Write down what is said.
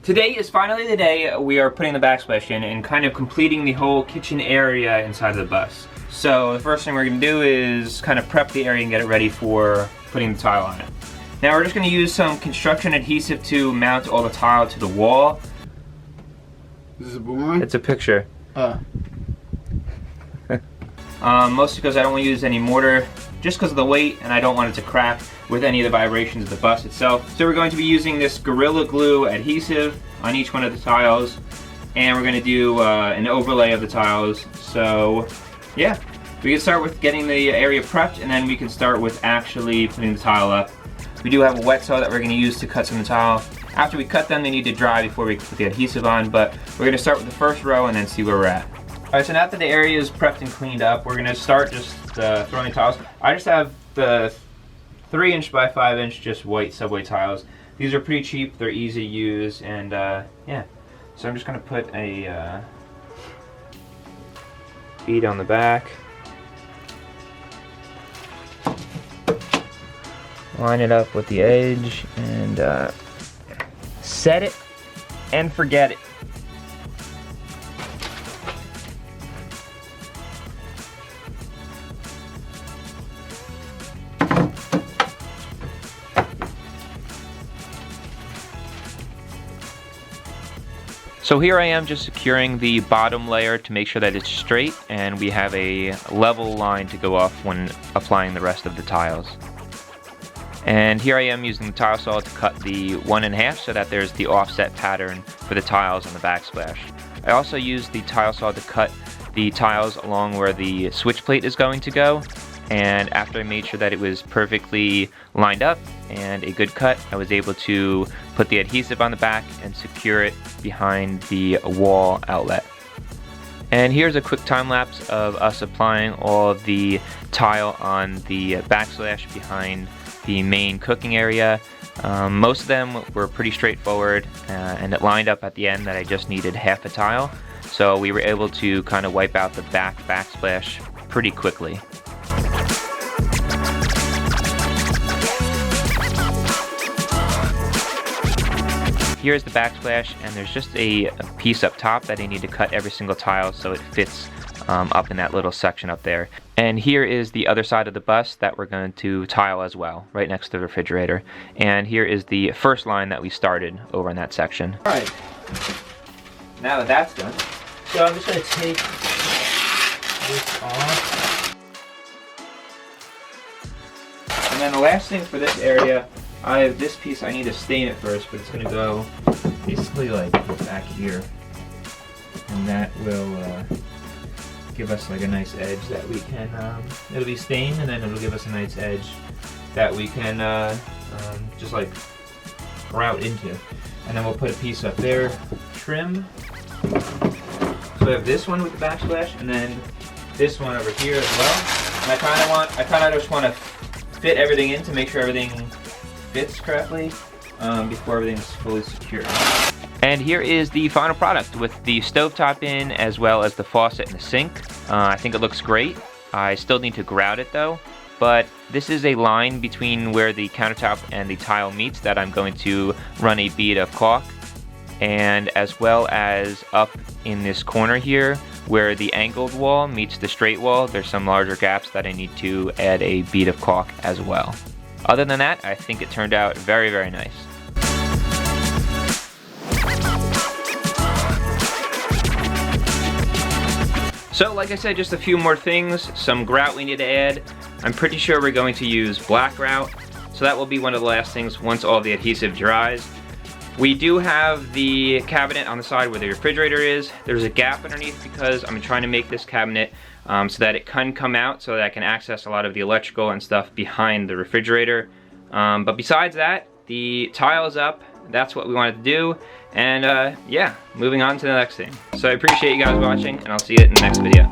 Today is finally the day we are putting the backsplash in and kind of completing the whole kitchen area inside of the bus. So the first thing we're going to do is kind of prep the area and get it ready for putting the tile on it. Now we're just going to use some construction adhesive to mount all the tile to the wall. This is a boomerang? It's a picture. Mostly because I don't want to use any mortar, just because of the weight, and I don't want it to crack with any of the vibrations of the bus itself. So we're going to be using this Gorilla Glue adhesive on each one of the tiles, and we're going to do an overlay of the tiles. So yeah, we can start with getting the area prepped, and then we can start with actually putting the tile up. We do have a wet saw that we're going to use to cut some of the tile. After we cut them, they need to dry before we put the adhesive on, but we're going to start with the first row and then see where we're at. Alright, so now that the area is prepped and cleaned up, we're going to start just throwing tiles. I just have the 3" by 5" just white subway tiles. These are pretty cheap, they're easy to use, and yeah. So I'm just going to put a bead on the back. Line it up with the edge and set it and forget it. So here I am just securing the bottom layer to make sure that it's straight and we have a level line to go off when applying the rest of the tiles. And here I am using the tile saw to cut the 1½ so that there's the offset pattern for the tiles on the backsplash. I also used the tile saw to cut the tiles along where the switch plate is going to go, and after I made sure that it was perfectly lined up and a good cut, I was able to put the adhesive on the back and secure it behind the wall outlet. And here's a quick time lapse of us applying all of the tile on the backsplash behind the main cooking area. Most of them were pretty straightforward, and it lined up at the end that I just needed half a tile, so we were able to kind of wipe out the backsplash pretty quickly. Here's the backsplash, and there's just a piece up top that I need to cut every single tile so it fits up in that little section up there. And here is the other side of the bus that we're going to tile as well, right next to the refrigerator. And here is the first line that we started over in that section. Alright, now that that's done, so I'm just going to take this off. And then the last thing for this area, I have this piece. I need to stain it first, but it's going to go basically like back here, and that will give us like a nice edge that we can, it'll be stained, and then it'll give us a nice edge that we can just like grout into. And then we'll put a piece up there, trim. So we have this one with the backsplash, and then this one over here as well. And I kind of just want to fit everything in to make sure everything fits correctly before everything's fully secure. And here is the final product with the stovetop in, as well as the faucet and the sink. I think it looks great. I still need to grout it though, but this is a line between where the countertop and the tile meets that I'm going to run a bead of caulk, and as well as up in this corner here where the angled wall meets the straight wall, there's some larger gaps that I need to add a bead of caulk as well. Other than that, I think it turned out very, very nice. So like I said, just a few more things. Some grout we need to add. I'm pretty sure we're going to use black grout, so that will be one of the last things once all the adhesive dries. We do have the cabinet on the side where the refrigerator is. There's a gap underneath because I'm trying to make this cabinet so that it can come out so that I can access a lot of the electrical and stuff behind the refrigerator. But besides that, the tile is up. That's what we wanted to do. And yeah, moving on to the next thing. So I appreciate you guys watching, and I'll see you in the next video.